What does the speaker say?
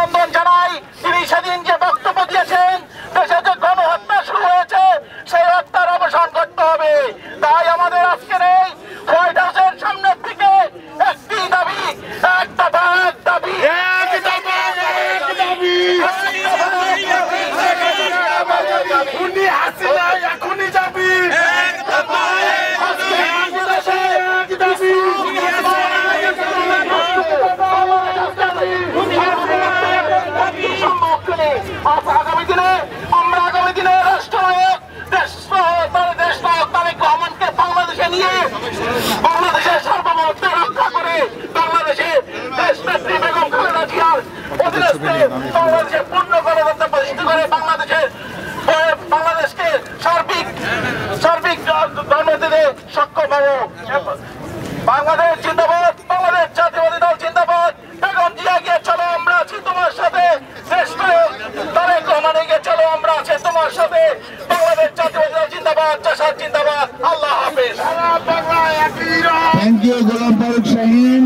অভিনন্দন জানাই। তিনি সেদিন যে বক্তব্য দিয়েছেন, দেশে যে গণহত্যা শুরু হয়েছে সেই হত্যার অবসান করতে হবে। তাই আমাদের আজকের এই হোয়াইট হাউসের সামনের দিকে একটি দাবি, এক দফা এক দাবি, এখনই যাবি আগামী দিনে রাষ্ট্রনায়ক দেশ তারেক রহমানকে বাংলাদেশে নিয়ে বাংলাদেশের সার্বভৌমত্ব রক্ষা করে বাংলাদেশে দেশনেত্রী বেগম খালেদা জিয়ার অধীনস্থে বাংলাদেশের পূর্ণ গণতন্ত্র প্রতিষ্ঠা করে বাংলাদেশকে সার্বিক ধর্মীয়তে সক্ষম হবো। বাংলাদেশ জিন্দাবাদ, বাংলাদেশ জাতীয়বাদী দল জিন্দাবাদ। বেগম জিয়া গিয়ে চলো, আমরা আছি তোমার সাথে। তারেক রহমান গিয়ে চলো, আমরা আছি তোমার সাথে। বাংলাদেশ জাতীয়বাদী দল জিন্দাবাদ, জাসাদ জিন্দাবাদ। আল্লাহ হাফেজ। Thank you, Golam Farooq Shaheen.